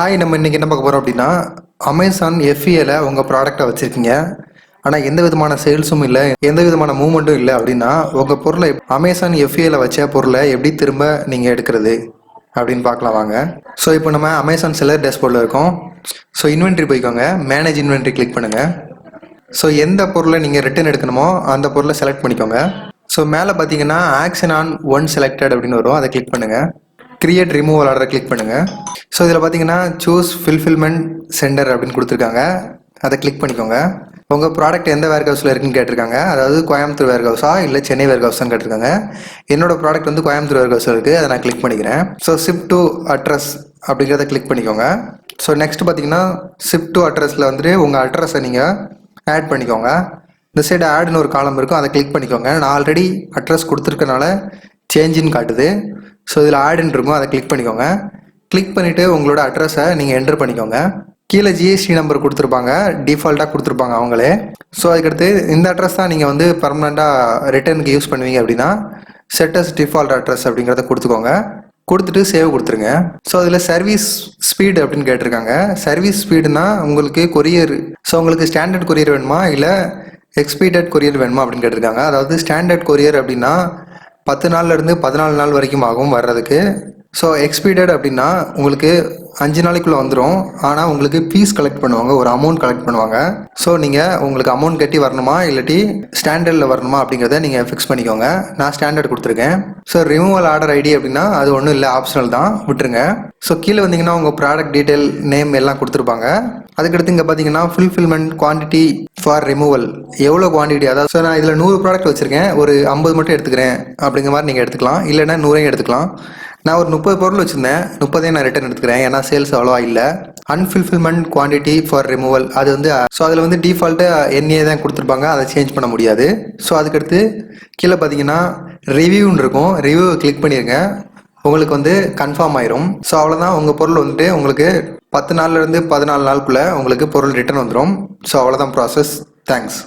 Hi, நம்ம இன்றைக்கி என்ன பார்க்க போகிறோம் அப்படின்னா, அமேசான் FBAல உங்கள் ப்ராடக்டை வச்சுருக்கீங்க. ஆனால் எந்த விதமான சேல்ஸும் இல்லை, எந்த விதமான மூவ்மெண்ட்டும் இல்லை அப்படின்னா, உங்கள் பொருளை அமேசான் FBAல வச்ச பொருளை எப்படி திரும்ப நீங்கள் எடுக்கிறது அப்படின்னு பார்க்கலாம் வாங்க. ஸோ இப்போ நம்ம அமேசான் செல்லர் டேஷ்போர்டில் இருக்கோம். ஸோ இன்வென்ட்ரி போய்க்கோங்க, மேனேஜ் இன்வென்ட்ரி கிளிக் பண்ணுங்கள். ஸோ எந்த பொருளை நீங்கள் ரிட்டர்ன் எடுக்கணுமோ அந்த பொருளை செலக்ட் பண்ணிக்கோங்க. ஸோ மேலே பார்த்தீங்கன்னா ஆக்ஷன் ஆன் ஒன் செலக்டட் அப்படின்னு வரும், அதை கிளிக் பண்ணுங்கள். கிரியேட் ரிமூவல் ஆர்டரை கிளிக் பண்ணுங்கள். ஸோ இதில் பார்த்தீங்கன்னா சூஸ் ஃபில்ஃபில்மெண்ட் சென்டர் அப்படின்னு கொடுத்துருக்காங்க, அதை கிளிக் பண்ணிக்கோங்க. உங்கள் ப்ராடக்ட் எந்த வேர்ஹவுஸில் இருக்குன்னு கேட்டிருக்காங்க, அதாவது கோயம்புத்தூர் வேர்ஹவுஸா இல்லை சென்னை வேர்ஹவுஸான்னு கேட்டிருக்காங்க. என்னோட ப்ராடக்ட் வந்து கோயம்புத்தூர் வேர்ஹவுஸில் இருக்குது, அதை நான் கிளிக் பண்ணிக்கிறேன். ஸோ ஷிப் டு அட்ரஸ் அப்படிங்கிறத கிளிக் பண்ணிக்கோங்க. ஸோ நெக்ஸ்ட் பார்த்தீங்கன்னா ஷிப் டு அட்ரஸில் வந்துட்டு உங்கள் அட்ரஸை நீங்கள் ஆட் பண்ணிக்கோங்க. இந்த சைடு ஆட்னு ஒரு காலம் இருக்கும், அதை கிளிக் பண்ணிக்கோங்க. நான் ஆல்ரெடி அட்ரஸ் கொடுத்துருக்கனால சேஞ்சின்னு காட்டுது. ஸோ இதில் ஆடுன்னு இருக்கும், அதை கிளிக் பண்ணிக்கோங்க. கிளிக் பண்ணிவிட்டு உங்களோட அட்ரஸை நீங்கள் என்டர் பண்ணிக்கோங்க. கீழே GST நம்பர் கொடுத்துருப்பாங்க, டிஃபால்ட்டாக கொடுத்துருப்பாங்க அவங்களே. ஸோ அதுக்கடுத்து இந்த அட்ரஸ் தான் நீங்கள் வந்து பர்மனெண்ட்டாக ரிட்டர்னுக்கு யூஸ் பண்ணுவீங்க அப்படின்னா செட்டஸ் டிஃபால்ட் அட்ரஸ் அப்படிங்கிறத கொடுத்துக்கோங்க. கொடுத்துட்டு சேவ் கொடுத்துருங்க. ஸோ அதில் சர்வீஸ் ஸ்பீடு அப்படின்னு கேட்டிருக்காங்க. சர்வீஸ் ஸ்பீடுனா உங்களுக்கு கொரியர், ஸோ உங்களுக்கு ஸ்டாண்டர்ட் கொரியர் வேணுமா இல்லை எக்ஸ்பீடட் கொரியர் வேணுமா அப்படின்னு கேட்டிருக்காங்க. அதாவது ஸ்டாண்டர்ட் கொரியர் அப்படின்னா 10 நாள்லேருந்து 14 நாள் வரைக்கும் ஆகும் வர்றதுக்கு. ஸோ எக்ஸ்பீடட் அப்படின்னா உங்களுக்கு 5 நாளைக்குள்ளே வந்துடும். ஆனால் உங்களுக்கு ஃபீஸ் கலெக்ட் பண்ணுவாங்க, ஒரு அமௌண்ட் கலெக்ட் பண்ணுவாங்க. ஸோ நீங்கள் உங்களுக்கு அமௌண்ட் கட்டி வரணுமா இல்லாட்டி ஸ்டாண்டர்டில் வரணுமா அப்படிங்கிறத நீங்கள் ஃபிக்ஸ் பண்ணிக்கோங்க. நான் ஸ்டாண்டர்ட் கொடுத்துருக்கேன். ஸோ ரிமூவல் ஆர்டர் ஐடி அப்படின்னா அது ஒன்றும் இல்லை, ஆப்ஷனல் தான், விட்டுருங்க. ஸோ கீழே வந்தீங்கன்னா உங்கள் ப்ராடக்ட் டீட்டெயில் நேம் எல்லாம் கொடுத்துருப்பாங்க. அதுக்கடுத்து இங்கே பார்த்தீங்கன்னா ஃபுல்ஃபில்மெண்ட் குவான்டிட்டி ஃபார் ரிமூவல், எவ்வளோ குவான்டிட்டி, அதாவது ஸோ நான் இதில் 100 ப்ராடக்ட் வச்சுருக்கேன், ஒரு 50 மட்டும் எடுத்துக்கிறேன் அப்படிங்கிற மாதிரி நீங்கள் எடுத்துக்கலாம், இல்லைன்னா 100 எடுத்துக்கலாம். நான் ஒரு 30 பொருள் வச்சுருந்தேன், 30 நான் ரிட்டர்ன் எடுத்துக்கிறேன், ஏன்னா சேல்ஸ் அவ்வளோவா இல்லை. அன்ஃபுல்ஃபில்மெண்ட் குவான்டிட்டி ஃபார் ரிமூவல் அது வந்து ஸோ அதில் வந்து டிஃபால்ட்டாக NA தான் கொடுத்துருப்பாங்க, அதை சேஞ்ச் பண்ண முடியாது. ஸோ அதுக்கடுத்து கீழே பார்த்தீங்கன்னா ரிவ்யூன்னு இருக்கும், ரிவ்யூவை கிளிக் பண்ணிடுங்க, உங்களுக்கு வந்து கன்ஃபார்ம் ஆயிரும். ஸோ அவ்வளோதான், உங்கள் பொருள் வந்துட்டு உங்களுக்கு 10 நாள்லேருந்து 14 நாளுக்குள்ளே உங்களுக்கு பொருள் ரிட்டர்ன் வந்துடும். ஸோ அவ்வளோதான் ப்ராசஸ். தேங்க்ஸ்.